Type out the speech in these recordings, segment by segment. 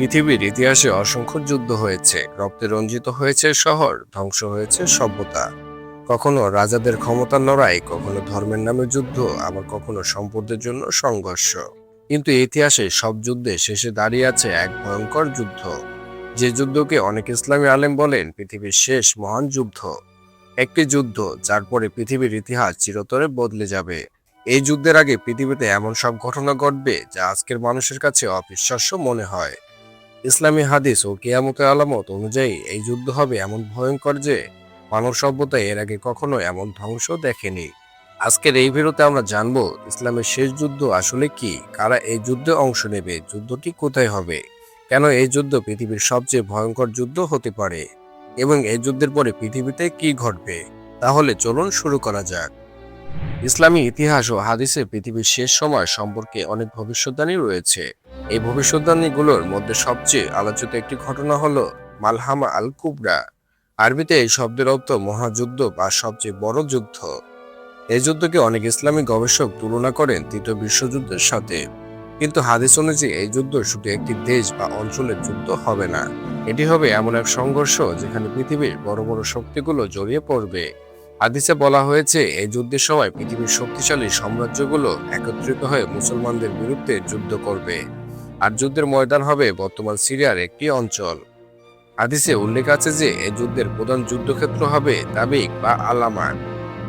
পৃথিবীর ইতিহাসে অসংখ্য যুদ্ধ হয়েছে, রক্তে রঞ্জিত হয়েছে শহর, ধ্বংস হয়েছে সভ্যতা। কখনো রাজাদের ক্ষমতার লড়াই, কখনো ধর্মের নামে যুদ্ধ, আবার কখনো সম্পদের জন্য সংঘর্ষ। কিন্তু ইতিহাসে সব যুদ্ধে শেষে দাঁড়িয়ে আছে এক ভয়ঙ্কর যুদ্ধ, যে যুদ্ধকে অনেক ইসলামী আলেম বলেন পৃথিবীর শেষ মহান যুদ্ধ। একটি যুদ্ধ যার পরে পৃথিবীর ইতিহাস চিরতরে বদলে যাবে। এই যুদ্ধের আগে পৃথিবীতে এমন সব ঘটনা ঘটবে যা আজকের মানুষের কাছে অবিশ্বাস্য মনে হয়। ইসলামী হাদিস ও কিয়ামতের আলামত অনুযায়ী এই যুদ্ধ হবে এমন ভয়ঙ্কর যে মানব সভ্যতা এর আগে কখনো এমন ধ্বংস দেখেনি। আজকের এই ভিডিওতে আমরা জানবো ইসলামের শেষ যুদ্ধ আসলে কি, কারা এই যুদ্ধে অংশ নেবে, যুদ্ধটি কোথায় হবে, কেন এই যুদ্ধ পৃথিবীর সবচেয়ে ভয়ঙ্কর যুদ্ধ হতে পারে এবং এই যুদ্ধের পরে পৃথিবীতে কি ঘটবে। তাহলে চলুন শুরু করা যাক। ইসলামী ইতিহাস ও হাদিসে পৃথিবীর শেষ সময় সম্পর্কে অনেক ভবিষ্যদ্বাণী রয়েছে। এই ভবিষ্যদ্বাণীগুলোর মধ্যে সবচেয়ে আলোচিত একটি ঘটনা হলো মালহামা আল কুবরা। আরবিতে এই শব্দের অর্থ মহাযুদ্ধ বা সবচেয়ে বড় যুদ্ধ। এই যুদ্ধকে অনেক ইসলামী গবেষক তুলনা করেন তৃতীয় বিশ্বযুদ্ধের সাথে। কিন্তু হাদিস অনুযায়ী এই যুদ্ধ শুধু একটি দেশ বা অঞ্চলের যুদ্ধ হবে না, এটি হবে এমন এক সংঘর্ষ যেখানে পৃথিবীর বড় বড় শক্তিগুলো জড়িয়ে পড়বে। হাদিসে বলা হয়েছে এই যুদ্ধের সময় পৃথিবীর শক্তিশালী সাম্রাজ্যগুলো একত্রিত হয়ে মুসলমানদের বিরুদ্ধে যুদ্ধ করবে, আর যুদ্ধের ময়দান হবে বর্তমান সিরিয়ার একটি অঞ্চল। হাদিসে উল্লেখ আছে যে এই যুদ্ধের প্রধান যুদ্ধক্ষেত্র হবে তাবিক বা আলামান।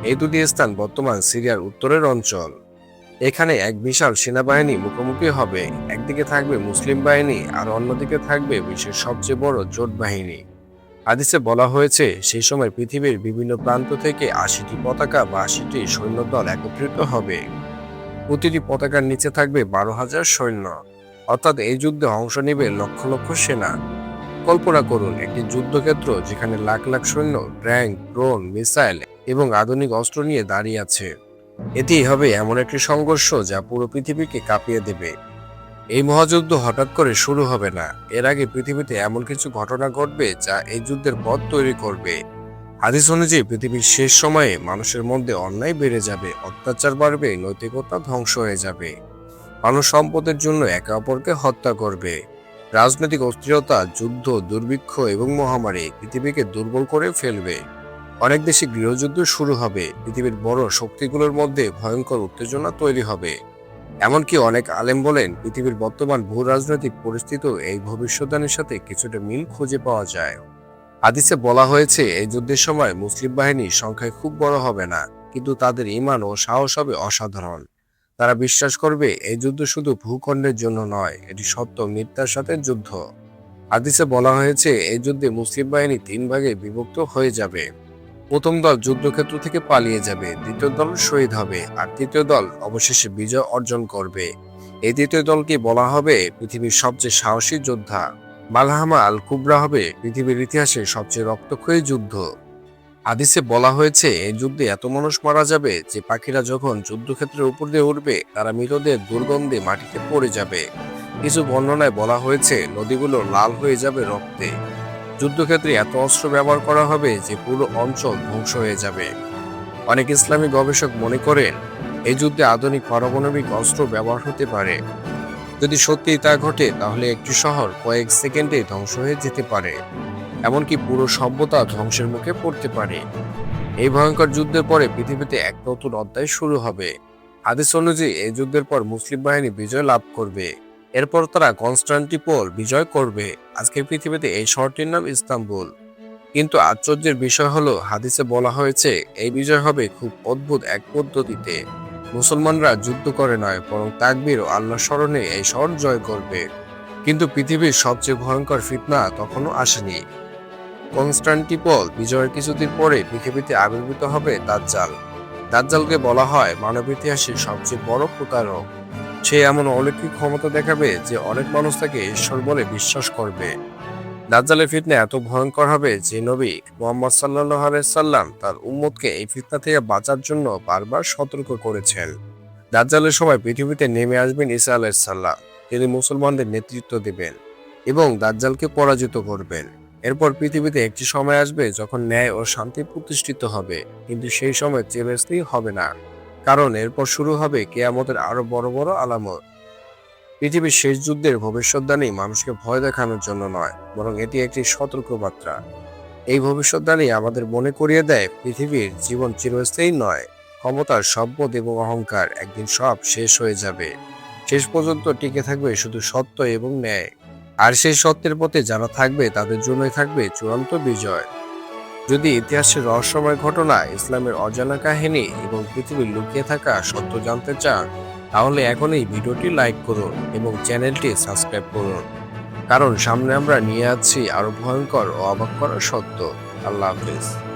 এই দুটি স্থান বর্তমান সিরিয়ার উত্তরের অঞ্চল। এখানে এক বিশাল সেনাবাহিনী মুখোমুখি হবে, একদিকে থাকবে মুসলিম বাহিনী আর অন্যদিকে থাকবে বিশ্বের সবচেয়ে বড় জোট বাহিনী। হাদিসে বলা হয়েছে সেই সময় পৃথিবীর বিভিন্ন প্রান্ত থেকে ৮০টি পতাকা বা ৮০টি সৈন্যদল একত্রিত হবে। প্রতিটি পতাকার নিচে থাকবে ১২,০০০ সৈন্য, অর্থাৎ এই যুদ্ধে অংশ নেবে লক্ষ লক্ষ সেনা। কল্পনা করুন একটি যুদ্ধক্ষেত্র যেখানে লাখ লাখ সৈন্য ট্যাঙ্ক, ড্রোন, মিসাইল এবং আধুনিক অস্ত্র নিয়ে দাঁড়িয়ে আছে। এটি হবে এমন একটি সংঘর্ষ যা পুরো পৃথিবীকে কাঁপিয়ে দেবে। এই মহাযুদ্ধ হঠাৎ করে শুরু হবে না, এর আগে পৃথিবীতে এমন কিছু ঘটনা ঘটবে যা এই যুদ্ধের পথ তৈরি করবে। হাদিস অনুযায়ী পৃথিবীর শেষ সময়ে মানুষের মধ্যে অন্যায় বেড়ে যাবে, অত্যাচার বাড়বে, নৈতিকতা ধ্বংস হয়ে যাবে। মানুষ সম্পদের জন্য একে অপরকে হত্যা করবে। রাজনৈতিক অস্থিরতা, যুদ্ধ, দুর্ভিক্ষ এবং মহামারী পৃথিবীকে দুর্বল করে ফেলবে। অনেক দেশে গৃহযুদ্ধ শুরু হবে, পৃথিবীর বড় শক্তিগুলোর মধ্যে ভয়ঙ্কর উত্তেজনা তৈরি হবে। এমনকি অনেক আলেম বলেন পৃথিবীর বর্তমান ভূ রাজনৈতিক পরিস্থিতিও এই ভবিষ্যদ্বাণীর সাথে কিছুটা মিল খুঁজে পাওয়া যায়। হাদিসে বলা হয়েছে এই যুদ্ধের সময় মুসলিম বাহিনী সংখ্যায় খুব বড় হবে না, কিন্তু তাদের ঈমান ও সাহস হবে অসাধারণ। তারা বিশ্বাস করবে এই যুদ্ধ শুধু ভূখণ্ডের জন্য নয়, এটি সত্য মিথ্যার সাথে যুদ্ধ। হাদিসে বলা হয়েছে এই যুদ্ধে মুসলিম বাহিনী ৩ ভাগে বিভক্ত হয়ে যাবে। প্রথম দল যুদ্ধক্ষেত্র থেকে পালিয়ে যাবে, দ্বিতীয় দল শহীদ হবে, আর তৃতীয় দল অবশেষে বিজয় অর্জন করবে। এই তৃতীয় দলকে বলা হবে পৃথিবীর সবচেয়ে সাহসী যোদ্ধা। মালহামা আল কুবরা হবে পৃথিবীর ইতিহাসে সবচেয়ে রক্তক্ষয়ী যুদ্ধ। হাদিসে বলা হয়েছে এই যুদ্ধে এত মানুষ মারা যাবে যে পাখিরা যখন যুদ্ধক্ষেত্রের উপর দিয়ে উঠবে তারা মৃতদের দুর্গন্ধে মাটিতে পড়ে যাবে। কিছু বর্ণনায় বলা হয়েছে নদীগুলো লাল হয়ে যাবে রক্তে। যুদ্ধক্ষেত্রে এত অস্ত্র ব্যবহার করা হবে যে পুরো অঞ্চল ধ্বংস হয়ে যাবে। অনেক ইসলামী গবেষক মনে করেন এই যুদ্ধে আধুনিক পারমাণবিক অস্ত্র ব্যবহার হতে পারে। যদি সত্যিই তা ঘটে তাহলে একটি শহর কয়েক সেকেন্ডে ধ্বংস হয়ে যেতে পারে, এমনকি পুরো সভ্যতা ধ্বংসের মুখে পড়তে পারে। এই ভয়ঙ্কর যুদ্ধের পরে পৃথিবীতে এক নতুন অধ্যায় শুরু হবে। হাদিস অনুযায়ী এই যুদ্ধের পর মুসলিম বাহিনী বিজয় লাভ করবে। এরপর তারা কনস্টান্টিনোপল বিজয় করবে। আজকের পৃথিবীতে এই শহরটির নাম ইস্তাম্বুল। কিন্তু আশ্চর্যের বিষয় হলো হাদিসে বলা হয়েছে এই বিজয় হবে খুব অদ্ভুত এক পদ্ধতিতে। মুসলমানরা যুদ্ধ করে নয়, বরং তাকবীর ও আল্লাহ স্মরণে এই শহর জয় করবে। কিন্তু পৃথিবীর সবচেয়ে ভয়ঙ্কর ফিতনা তখনও আসেনি। কনস্টান্টিনোপল বিজয়ের কিছুদিন পরে পৃথিবীতে আবির্ভূত হবে দাজ্জাল। দাজ্জালকে বলা হয় মানব ইতিহাসের সবচেয়ে বড় প্রতারক। সে এমন অলৌকিক ক্ষমতা দেখাবে যে অনেক মানুষ তাকে ঈশ্বর বলে বিশ্বাস করবে। দাজ্জালের ফিতনা এত ভয়ঙ্কর হবে যে নবী মুহাম্মদ সাল্লাল্লাহু আলাইহি সাল্লাম তার উম্মতকে এই ফিতনা থেকে বাঁচার জন্য বারবার সতর্ক করেছেন। দাজ্জালের সময় পৃথিবীতে নেমে আসবেন ঈসা আলাইহিস সালাম। তিনি মুসলমানদের নেতৃত্ব দেবেন এবং দাজ্জালকে পরাজিত করবেন। এরপর পৃথিবীতে একটি সময় আসবে যখন ন্যায় ও শান্তি প্রতিষ্ঠিত হবে, কিন্তু সেই সময় চিরস্থায়ী হবে না, কারণ এরপর শুরু হবে কিয়ামতের আরো বড় বড় আলামত। পৃথিবীর শেষ যুদ্ধের ভবিষ্যদ্বাণী মানুষকে ভয় দেখানোর জন্য নয়, বরং এটি একটি সতর্কবার্তা। এই ভবিষ্যদ্বাণী আমাদের মনে করিয়ে দেয় পৃথিবীর জীবন চিরস্থায়ী নয়। ক্ষমতার, সম্পদ এবং অহংকার একদিন সব শেষ হয়ে যাবে। শেষ পর্যন্ত টিকে থাকবে শুধু সত্য এবং ন্যায়। আর সেই সত্যের পথে যারা থাকবে তাদের জন্যই থাকবে চূড়ান্ত বিজয়। যদি ইতিহাসের রহস্যময় ঘটনা, ইসলামের অজানা কাহিনী এবং পৃথিবীর লুকিয়ে থাকা সত্য জানতে চান, তাহলে এখনই ভিডিওটি লাইক করুন এবং চ্যানেলটি সাবস্ক্রাইব করুন। কারণ সামনে আমরা নিয়ে আসছি আরো ভয়ঙ্কর ও অবাক করা সত্য। আল্লাহ হাফেজ।